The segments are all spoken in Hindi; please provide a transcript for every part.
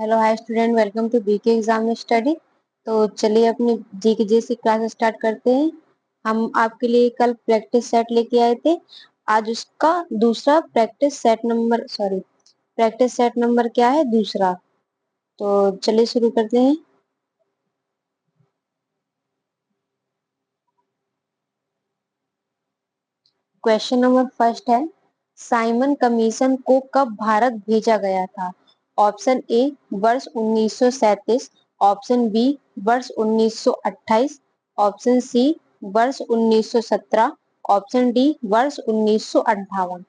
Hello hi student, welcome to BK exam study. तो चलिए अपनी जीके से क्लास स्टार्ट करते हैं। हम आपके लिए कल प्रैक्टिस सेट लेके आए थे। आज उसका दूसरा प्रैक्टिस सेट नंबर क्या है? दूसरा। तो चलिए शुरू करते हैं। क्वेश्चन नंबर फर्स्ट है, साइमन कमीशन को कब भारत भेजा गया था? ऑप्शन ए वर्ष 1937, ऑप्शन बी वर्ष 1928, ऑप्शन सी वर्ष 1917, ऑप्शन डी वर्ष 1958।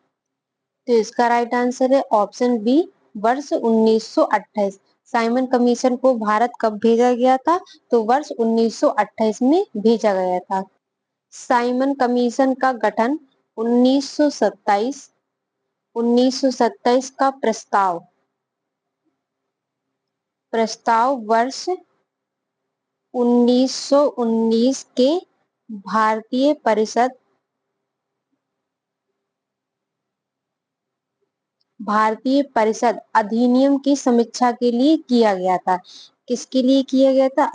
तो इसका राइट आंसर है ऑप्शन बी, वर्ष 1928। साइमन कमीशन को भारत कब भेजा गया था? तो वर्ष 1928 में भेजा गया था। साइमन कमीशन का गठन 1927। 1927 का प्रस्ताव प्रस्ताव वर्ष 1919 के भारतीय परिषद भारतीय परिषद अधिनियम की समीक्षा के लिए किया गया था। किसके लिए किया गया था?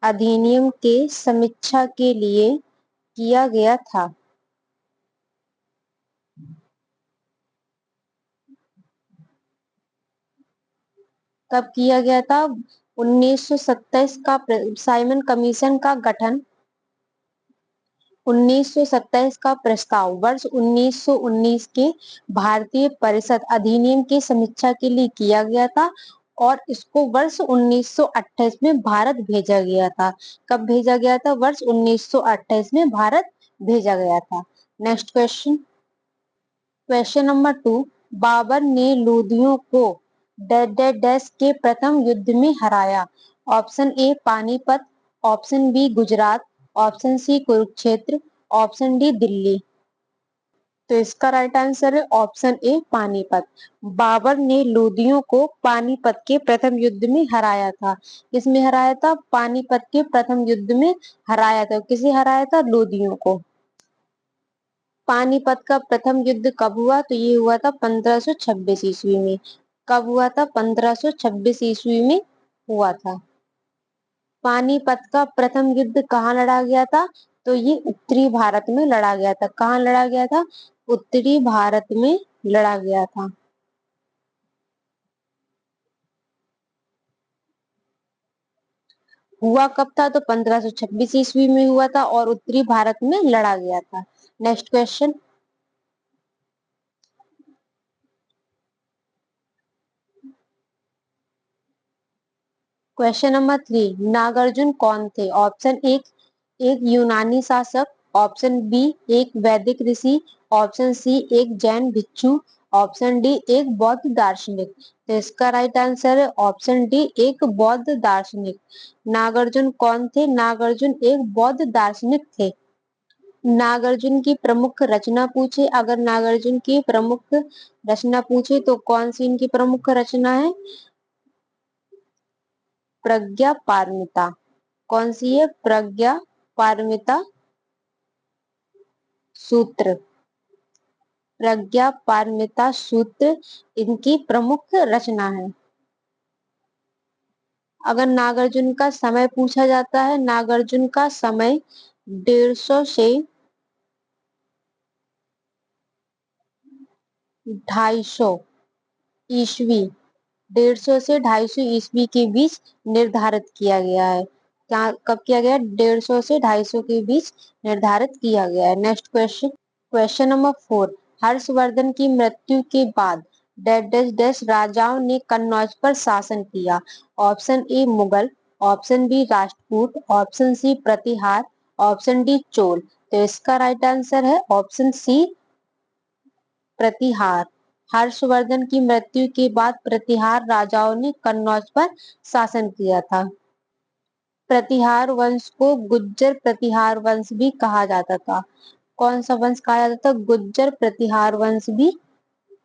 अधिनियम के समीक्षा के लिए किया गया था। कब किया गया था? 1927 का साइमन कमीशन का गठन 1927 का प्रस्ताव वर्ष 1919 के भारतीय परिषद अधिनियम की समीक्षा के लिए किया गया था और इसको वर्ष 1928 में भारत भेजा गया था। कब भेजा गया था? वर्ष 1928 में भारत भेजा गया था। Next question. Question number 2, Babur ने लोदियों को डैश डैश डैश के प्रथम युद्ध में हराया? Option A Panipat, option B Gujarat, option C Kurukshetra, option D Delhi. तो इसका राइट आंसर है ऑप्शन ए पानीपत। बाबर ने लोदियों को पानीपत के प्रथम युद्ध में हराया था। किसमें हराया था? पानीपत के प्रथम युद्ध में हराया था। किसे हराया था? लोदियों को। पानीपत का प्रथम युद्ध कब हुआ? तो ये हुआ था 1526 ईस्वी में। कब हुआ था? 1526 ईस्वी में हुआ था। पानीपत का प्रथम युद्ध कहाँ लड़ा गया था? तो ये उत्तरी भारत में लड़ा गया था। कहाँ लड़ा गया था? उत्तरी भारत में लड़ा गया था। हुआ कब था? तो 1526 ईस्वी में हुआ था और उत्तरी भारत में लड़ा गया था। Next question. Question number 3, Nagarjuna कौन थे? ऑप्शन एक एक यूनानी शासक, ऑप्शन बी एक वैदिक ऋषि, ऑप्शन सी एक जैन भिक्षु, ऑप्शन डी एक बौद्ध दार्शनिक। तो इसका राइट आंसर है ऑप्शन डी, एक बौद्ध दार्शनिक। नागार्जुन कौन थे? नागार्जुन एक बौद्ध दार्शनिक थे। नागार्जुन की प्रमुख रचना पूछे, अगर नागार्जुन की प्रमुख रचना पूछे तो कौन सी इनकी प्रमुख रचना है? प्रज्ञा पारमिता। कौन सी है? प्रज्ञा पारमिता सूत्र। प्रज्ञा पारमिता सूत्र इनकी प्रमुख रचना है। अगर नागार्जुन का समय पूछा जाता है, नागार्जुन का समय 150 से 250 ईस्वी 150 से 250 ईस्वी के बीच निर्धारित किया गया है। क्या कब किया गया? 150 से 250 के बीच निर्धारित किया गया है। Next question. Question number 4, Harshvardhan की मृत्यु के बाद डैश डैश डैश राजाओं ने कन्नौज पर शासन किया? Option A Mughal, option B Rashtrakuta, option C Pratihara, option D Chola. तो इसका राइट आंसर है ऑप्शन सी प्रतिहार। हर्षवर्धन की मृत्यु के बाद प्रतिहार राजाओं ने कन्नौज पर शासन किया था। प्रतिहार वंश को गुज्जर प्रतिहार वंश भी कहा जाता था। कौन सा वंश कहा जाता था? गुज्जर प्रतिहार वंश भी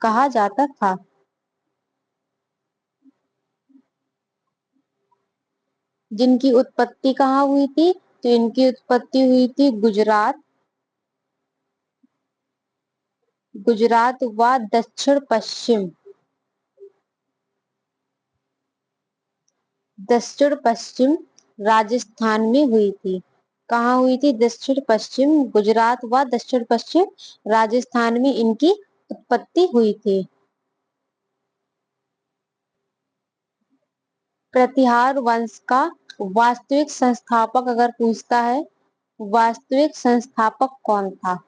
कहा जाता था। जिनकी उत्पत्ति कहाँ हुई थी? तो इनकी उत्पत्ति हुई थी गुजरात व दक्षिण पश्चिम दक्षिण पश्चिम राजस्थान में हुई थी। कहाँ हुई थी? दक्षिण पश्चिम गुजरात व दक्षिण पश्चिम राजस्थान में इनकी उत्पत्ति हुई थी। प्रतिहार वंश का वास्तविक संस्थापक अगर पूछता है, वास्तविक संस्थापक कौन था?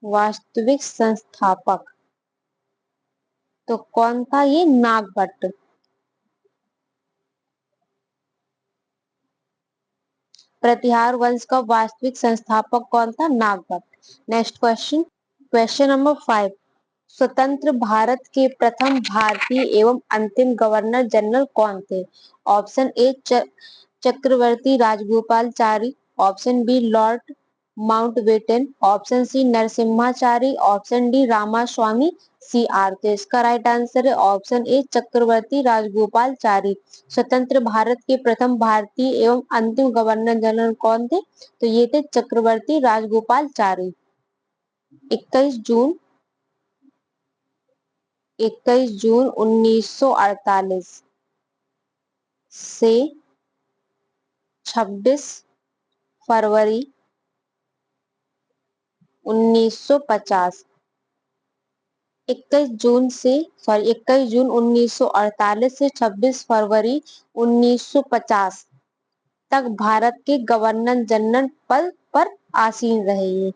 वास्तविक संस्थापक तो कौन था? ये नागभट्ट। प्रतिहार वंश का वास्तविक संस्थापक कौन था? Nagabhata. Next question, question number 5। स्वतंत्र भारत के प्रथम भारतीय एवं अंतिम गवर्नर जनरल कौन थे? Option A Chakravarti Rajagopalachari, option B Lord Mountbatten, option C Narasimhachari, option D Ramaswamy C R. तो इसका राइट आंसर है ऑप्शन ए चक्रवर्ती राजगोपालचारी। स्वतंत्र भारत के प्रथम भारतीय एवं अंतिम गवर्नर जनरल कौन थे? तो ये थे चक्रवर्ती राजगोपालचारी। 21 जून 21 जून 1948 से 26 फरवरी 1950। 21 जून 1948 से 26 फरवरी 1950 तक भारत के गवर्नर जनरल पद पर आसीन रहे ये।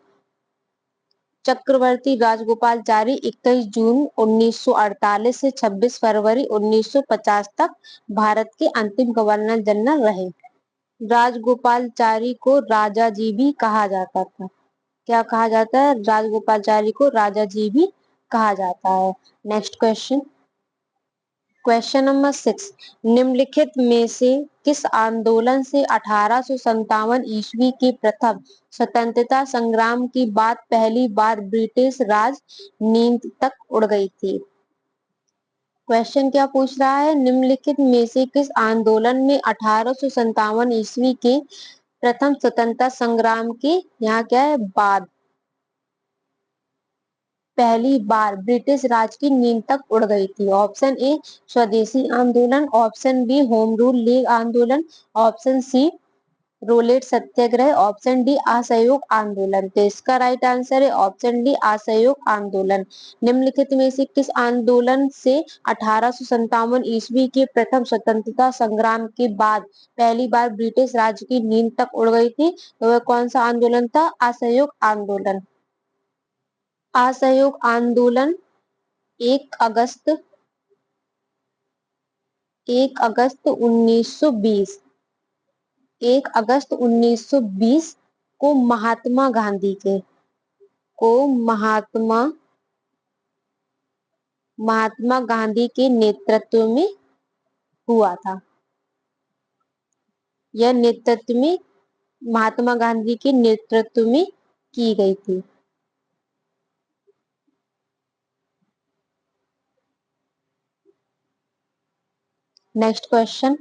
चक्रवर्ती राजगोपालचारी 21 जून 1948 से 26 फरवरी 1950 तक भारत के अंतिम गवर्नर जनरल रहे। राजगोपालचारी को राजा जी भी कहा जाता था। क्या कहा जाता है? राजगोपालचारी को राजा जी भी कहा जाता है। Next question, question number 6। निम्नलिखित में से किस आंदोलन से 1857 ईस्वी के प्रथम स्वतंत्रता संग्राम की बात पहली बार ब्रिटिश राज नींद तक उड़ गई थी? क्वेश्चन क्या पूछ रहा है? निम्नलिखित में से किस आंदोलन में 1857 ईस्वी के प्रथम स्वतंत्रता संग्राम के यहाँ क्या है बाद पहली बार ब्रिटिश राज की नींद तक उड़ गई थी? ऑप्शन ए स्वदेशी आंदोलन, option B home rule league आंदोलन, option C Rowlatt Satyagraha, option D असहयोग आंदोलन। तो इसका राइट आंसर है ऑप्शन डी असहयोग आंदोलन। निम्नलिखित में से किस आंदोलन से 1857 ईस्वी के प्रथम स्वतंत्रता संग्राम के बाद पहली बार ब्रिटिश राज की नींद तक उड़ गई थी? तो वह कौन सा आंदोलन था? असहयोग आंदोलन। असहयोग आंदोलन 1 अगस्त 1 अगस्त 1920 1 अगस्त 1920 को को महात्मा गांधी के नेतृत्व में हुआ था। यह नेतृत्व में महात्मा गांधी के नेतृत्व में की गई थी। Next question,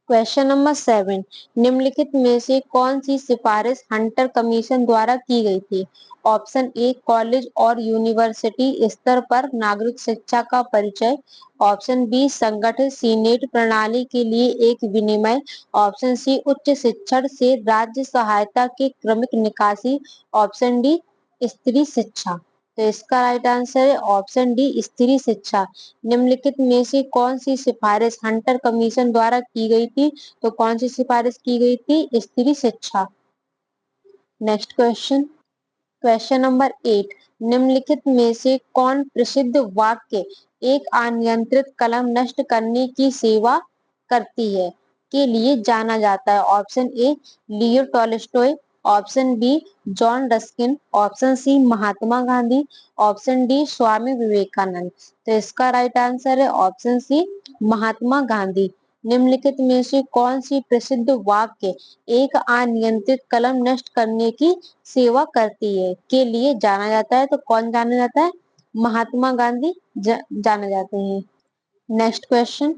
question number 7। निम्नलिखित में से कौन सी सिफारिश हंटर कमीशन द्वारा की गई थी? ऑप्शन ए कॉलेज और यूनिवर्सिटी स्तर पर नागरिक शिक्षा का परिचय, ऑप्शन बी संगठित सीनेट प्रणाली के लिए एक विनिमय, ऑप्शन सी उच्च शिक्षण से राज्य सहायता के क्रमिक निकासी, ऑप्शन डी स्त्री शिक्षा। तो इसका राइट आंसर है ऑप्शन डी स्त्री शिक्षा। निम्नलिखित में से कौन सी सिफारिश हंटर कमीशन द्वारा की गई थी? तो कौन सी सिफारिश की गई थी? स्त्री शिक्षा। Next question, question number 8। निम्नलिखित में से कौन प्रसिद्ध वाक्य एक अनियंत्रित कलम नष्ट करने की सेवा करती है के लिए जाना जाता है? Option A Leo Tolstoy, option B John Ruskin, option C Mahatma Gandhi, option D Swami Vivekananda. तो इसका राइट आंसर है ऑप्शन सी महात्मा गांधी। निम्नलिखित में से कौन सी प्रसिद्ध वाक्य एक अनियंत्रित कलम नष्ट करने की सेवा करती है के लिए जाना जाता है? तो कौन जाना जाता है? महात्मा गांधी जाने जाते हैं। Next question,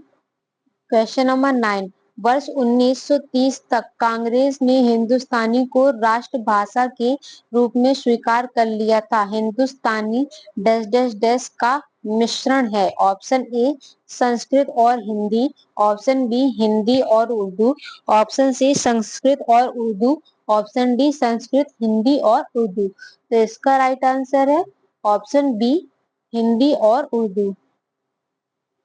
question number 9। वर्ष 1930 तक कांग्रेस ने हिंदुस्तानी को राष्ट्रभाषा के रूप में स्वीकार कर लिया था। हिंदुस्तानी डैश डैश डैश का मिश्रण है? ऑप्शन ए संस्कृत और हिंदी, ऑप्शन बी हिंदी और उर्दू, ऑप्शन सी संस्कृत और उर्दू, ऑप्शन डी संस्कृत हिंदी और उर्दू। तो इसका राइट आंसर है ऑप्शन बी हिंदी और उर्दू।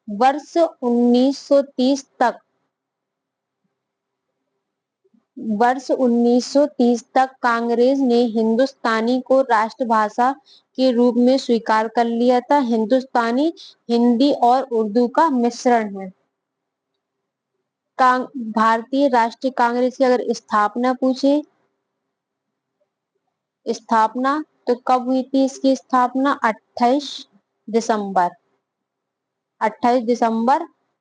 वर्ष 1930 तक वर्ष 1930 तक कांग्रेस ने हिंदुस्तानी को राष्ट्रभाषा के रूप में स्वीकार कर लिया था। हिंदुस्तानी हिंदी और उर्दू का मिश्रण है। भारतीय राष्ट्रीय कांग्रेस की अगर स्थापना पूछे, स्थापना तो कब हुई थी इसकी स्थापना? 28 दिसंबर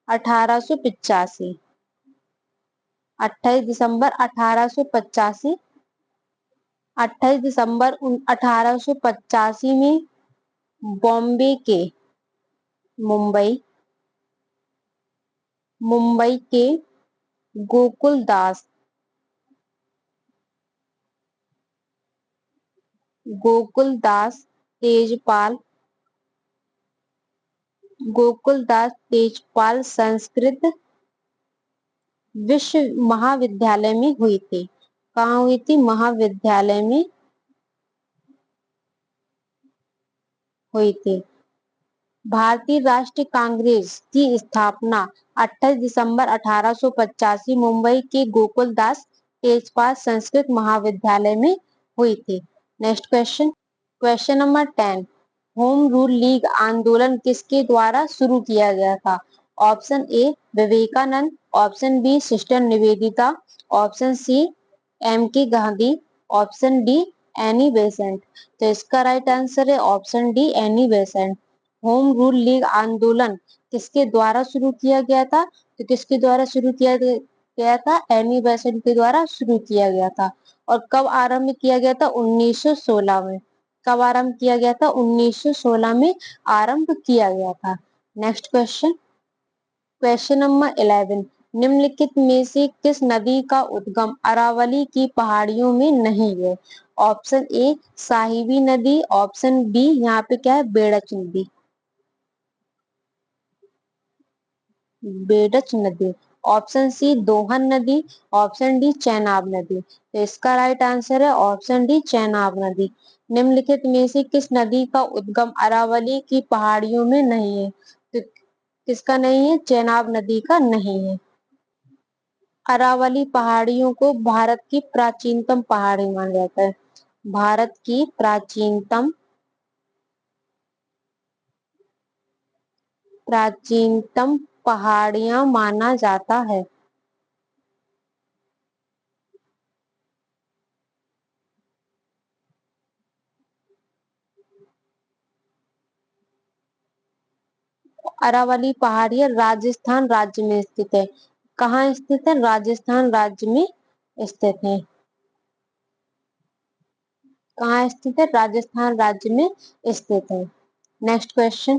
1885। 28 दिसंबर 1885। 28 दिसंबर 1885 में बॉम्बे के मुंबई मुंबई के गोकुलदास गोकुलदास तेजपाल गोकुलदास तेजपाल संस्कृत विश्व महाविद्यालय में हुई थी। कहाँ हुई थी? महाविद्यालय में हुई थी। भारतीय राष्ट्रीय कांग्रेस की स्थापना 28 दिसंबर 1885 मुंबई के गोकुलदास तेजपाल संस्कृत महाविद्यालय में हुई थी। Next question, question number 10। Home rule league आंदोलन किसके द्वारा शुरू किया गया था? Option A Vivekananda, option B sister Nivedita, option C M K Gandhi, option D Annie Besant. तो इसका राइट आंसर है option D Annie Besant. Home rule league आंदोलन किसके द्वारा शुरू किया गया था? तो किसके द्वारा शुरू किया गया था? एनी बेसेंट के द्वारा शुरू किया गया था। और कब आरंभ किया गया था? 1916 में। कब आरंभ किया गया था? 1916 में आरंभ किया गया था। Next question, question number 11। निम्नलिखित में से किस नदी का उद्गम अरावली की पहाड़ियों में नहीं है? ऑप्शन ए साहिबी नदी, ऑप्शन बी यहाँ पे क्या है? बेड़च नदी। बेडच नदी, ऑप्शन सी दोहन नदी, ऑप्शन डी चेनाब नदी। तो इसका राइट आंसर है ऑप्शन डी चेनाब नदी। निम्नलिखित में से किस नदी का उद्गम अरावली की पहाड़ियों में नहीं है? तो किसका नहीं है? चेनाब नदी का नहीं है। अरावली पहाड़ियों को भारत की प्राचीनतम पहाड़ी माना जाता है। भारत की प्राचीनतम पहाड़ियां माना जाता है। अरावली पहाड़ियां राजस्थान राज्य में स्थित है। कहाँ स्थित है? राजस्थान राज्य में स्थित है। कहाँ स्थित है? राजस्थान राज्य में स्थित है। Next question,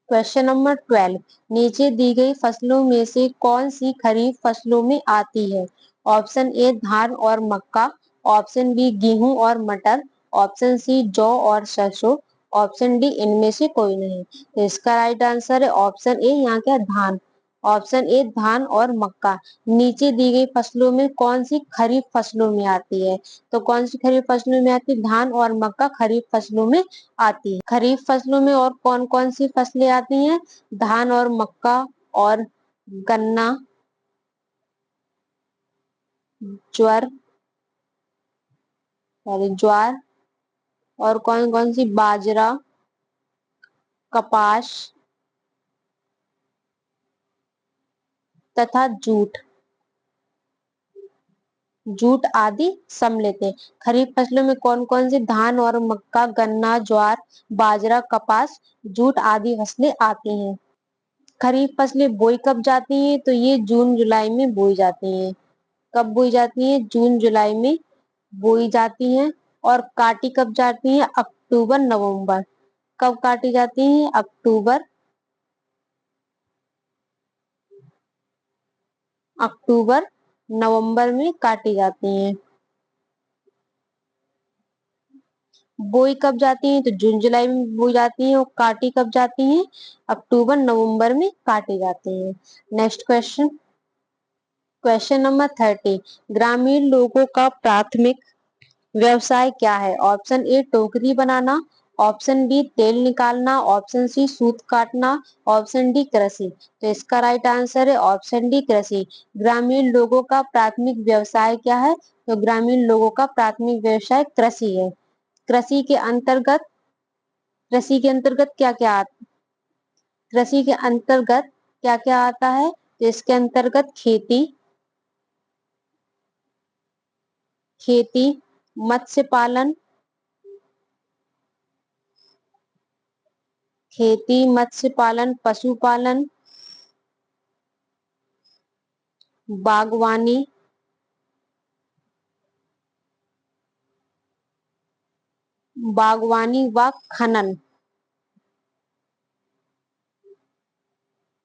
question number 12। नीचे दी गई फसलों में से कौन सी खरीफ फसलों में आती है? ऑप्शन ए धान और मक्का, ऑप्शन बी गेहूं और मटर, ऑप्शन सी जौ और सरसों, ऑप्शन डी इनमें से कोई नहीं। तो इसका राइट आंसर है ऑप्शन ए, यहाँ क्या? धान। ऑप्शन ए धान और मक्का। नीचे दी गई फसलों में कौन सी खरीफ फसलों में आती है? तो कौन सी खरीफ फसलों में आती है? धान और मक्का खरीफ फसलों में आती है। खरीफ फसलों में और कौन कौन सी फसलें आती हैं? धान और मक्का और गन्ना, ज्वार, सॉरी ज्वार, और कौन कौन सी? बाजरा, कपास तथा जूट। जूट आदि सम्मिलित है। खरीफ फसलों में कौन कौन सी? धान और मक्का, गन्ना, ज्वार, बाजरा, कपास, जूट आदि फसलें आती हैं। खरीफ फसलें बोई कब जाती हैं? तो ये जून जुलाई में बोई जाती हैं। कब बोई जाती हैं? जून जुलाई में बोई जाती हैं। और काटी कब जाती हैं? अक्टूबर नवंबर। कब काटी जाती हैं? अक्टूबर नवंबर में काटी जाती हैं। बोई कब जाती हैं? तो जून जुलाई में बोई जाती हैं। और काटी कब जाती हैं? अक्टूबर नवंबर में काटी जाती हैं। नेक्स्ट क्वेश्चन, क्वेश्चन नंबर 30, ग्रामीण लोगों का प्राथमिक व्यवसाय क्या है? ऑप्शन ए टोकरी बनाना, ऑप्शन बी तेल निकालना, ऑप्शन सी सूत काटना, ऑप्शन डी कृषि। तो इसका राइट आंसर है ऑप्शन डी कृषि। ग्रामीण लोगों का प्राथमिक व्यवसाय क्या है? तो ग्रामीण लोगों का प्राथमिक व्यवसाय कृषि है। कृषि के अंतर्गत, कृषि के अंतर्गत क्या क्या आता, कृषि के अंतर्गत क्या क्या आता है? तो इसके अंतर्गत खेती, खेती, मत्स्य पालन, खेती, मत्स्य पालन, पशुपालन, बागवानी, बागवानी व खनन,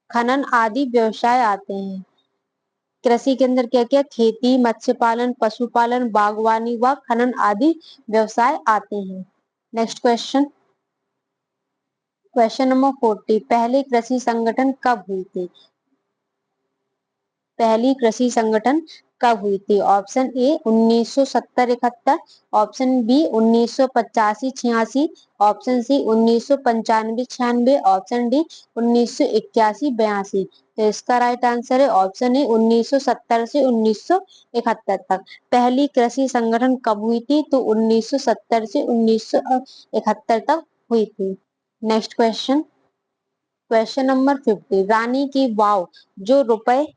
खनन आदि व्यवसाय आते हैं। कृषि के अंदर क्या क्या? खेती, मत्स्य पालन, पशुपालन, बागवानी व खनन आदि व्यवसाय आते हैं। नेक्स्ट क्वेश्चन, क्वेश्चन नंबर 40, पहले कृषि संगठन कब हुई थी? पहली कृषि संगठन कब हुई थी? Option A 1970-71, option B 1985-86, option C 1995-96, option D 1981-82। तो इसका राइट आंसर है ऑप्शन ए 1970 से 1971 तक। पहली कृषि संगठन कब हुई थी? तो 1970 से 1971 तक हुई थी। नेक्स्ट क्वेश्चन, क्वेश्चन नंबर 50, रानी की वाव जो रुपए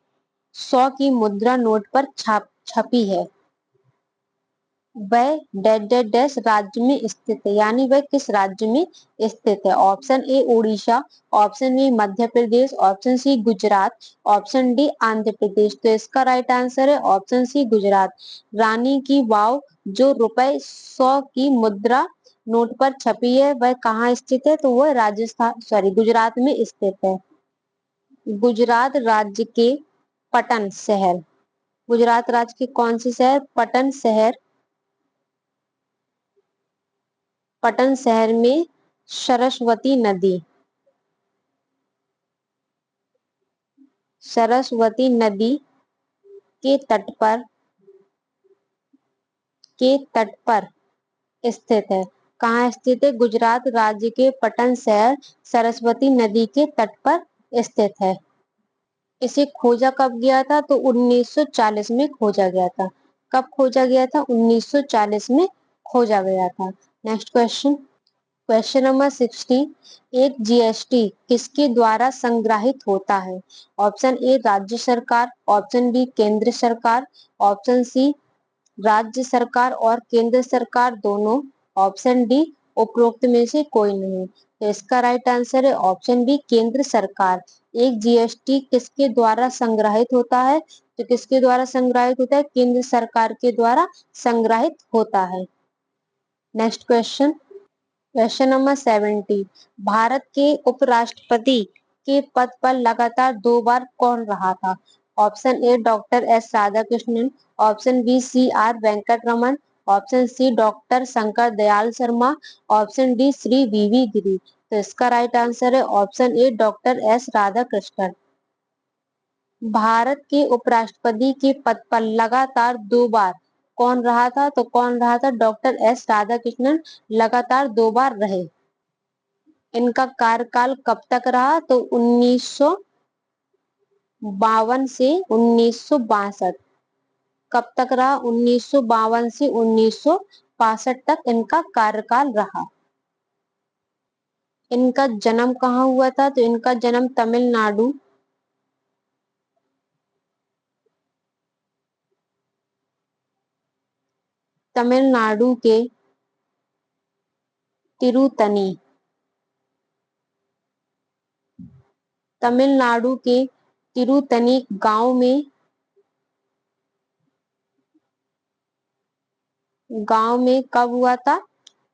100 की मुद्रा नोट पर छपी है, वह डैश डैश डैश राज्य में स्थित है, यानी वह किस राज्य में स्थित है? Option A Orissa, option B Madhya Pradesh, option C Gujarat, option D Andhra Pradesh. तो इसका राइट आंसर है ऑप्शन सी गुजरात। रानी की वाव जो रुपए 100 की मुद्रा नोट पर छपी है, वह कहाँ स्थित है? तो वह राजस्थान, सॉरी, गुजरात में स्थित है। गुजरात राज्य के पटन शहर, गुजरात राज्य के कौन से शहर? पटन शहर, पटन शहर में सरस्वती नदी, सरस्वती नदी के तट पर, के तट पर स्थित है। कहाँ स्थित है? गुजरात राज्य के पटन शहर सरस्वती नदी के तट पर स्थित है। इसे खोजा कब गया था? तो 1940 में खोजा गया था। कब खोजा गया था? 1940 में खोजा गया था। नेक्स्ट क्वेश्चन, क्वेश्चन नंबर 60, एक जीएसटी किसके द्वारा संग्रहित होता है? ऑप्शन ए राज्य सरकार, ऑप्शन बी केंद्र सरकार, ऑप्शन सी राज्य सरकार और केंद्र सरकार दोनों, ऑप्शन डी उपरोक्त में से कोई नहीं। तो इसका राइट आंसर है ऑप्शन बी केंद्र सरकार। एक जीएसटी किसके द्वारा संग्रहित होता है? तो किसके द्वारा संग्रहित होता है? केंद्र सरकार के द्वारा संग्रहित होता है। Next question, question number 70, Bharat के उपराष्ट्रपति के पद पर लगातार 2 बार कौन रहा था? Option A doctor S Radhakrishnan, option B C R Venkat Raman, option C doctor Shankar Dayal Sharma, option D Shri V V Giri. तो इसका राइट आंसर है option A doctor S Radhakrishnan. Bharat के उपराष्ट्रपति के पद पर लगातार 2 बार कौन रहा था? तो कौन रहा था? डॉक्टर एस राधाकृष्णन लगातार 2 बार रहे। इनका कार्यकाल कब तक रहा? तो 1952 से 1962। कब तक रहा? 1952 से 1962 तक इनका कार्यकाल रहा। इनका जन्म कहाँ हुआ था? तो इनका जन्म तमिलनाडु, तमिलनाडु के तिरुतनी, तमिलनाडु के तिरुतनी गांव में कब हुआ था?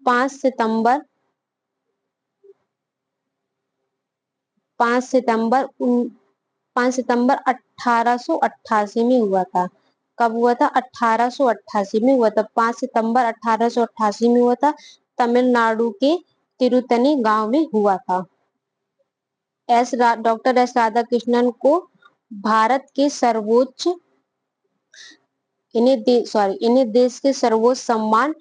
5 सितंबर, 5 सितंबर 5 सितंबर 1888 में हुआ था। कब हुआ था? 1888 में हुआ था। 5 सितंबर 1888 में हुआ था। तमिलनाडु के तिरुतनी गांव में हुआ था। डॉक्टर एस राधाकृष्णन को भारत के सर्वोच्च इन्हें देश के सर्वोच्च सम्मान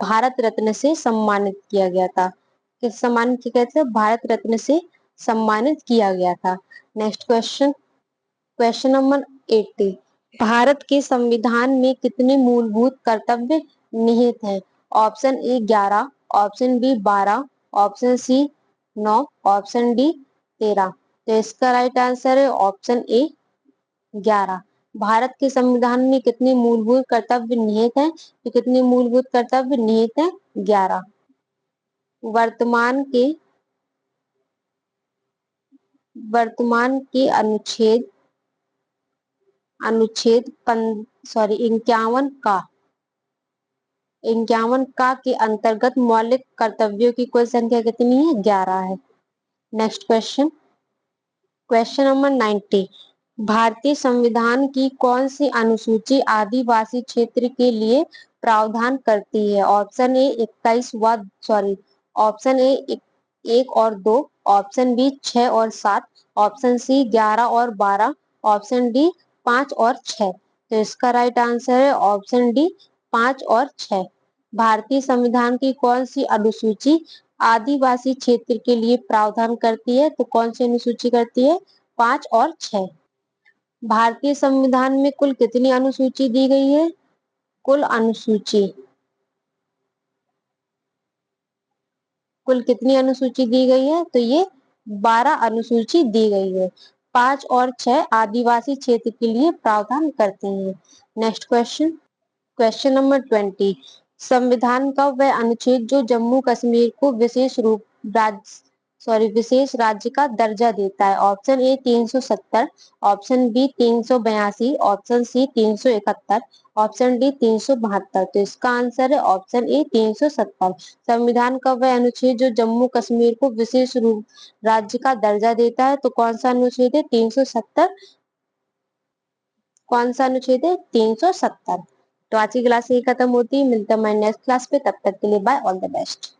भारत रत्न से सम्मानित किया गया था। किस सम्मान के कहते हैं? भारत रत्न से सम्मानित किया गया था। Next question, question number 80। Bharat के संविधान में कितने मूलभूत कर्तव्य निहित हैं? Option A 11, option B 12, option C 9, option D 13। तो इसका राइट आंसर है ऑप्शन ए 11। भारत के संविधान में कितने मूलभूत कर्तव्य निहित हैं? तो कितने मूलभूत कर्तव्य निहित हैं? 11। वर्तमान के वर्तमान के अनुच्छेद अनुच्छेद 51 का के अंतर्गत मौलिक कर्तव्यों की कुल संख्या कितनी है? 11 है। Next question, question number 90। भारतीय संविधान की कौन सी अनुसूची आदिवासी क्षेत्र के लिए प्रावधान करती है? ऑप्शन ए 21 व ऑप्शन ए 1 और 2, ऑप्शन बी 6 और 7, ऑप्शन सी 11 और 12, ऑप्शन डी 5 और 6। तो इसका राइट आंसर है ऑप्शन डी 5 और 6। भारतीय संविधान की कौन सी अनुसूची आदिवासी क्षेत्र के लिए प्रावधान करती है? तो कौन सी अनुसूची करती है? 5 और 6। भारतीय संविधान में कुल कितनी अनुसूची दी गई है? कुल कितनी अनुसूची दी गई है? तो ये 12 अनुसूची दी गई है। 5 और 6 आदिवासी क्षेत्र के लिए प्रावधान करते हैं। Next question, question number 20। संविधान का वह अनुच्छेद जो जम्मू कश्मीर को विशेष राज्य का दर्जा देता है? Option A 370, option B 382, option C 371, option D 372। तो इसका आंसर है ऑप्शन ए 370। संविधान का वह अनुच्छेद जो जम्मू कश्मीर को विशेष रूप राज्य का दर्जा देता है, तो कौन सा अनुच्छेद है? 370। कौन सा अनुच्छेद है? 370। तो आज की क्लास यही खत्म होती है। मिलता है नेक्स्ट क्लास पे, तब तक के लिए बाय, ऑल द बेस्ट।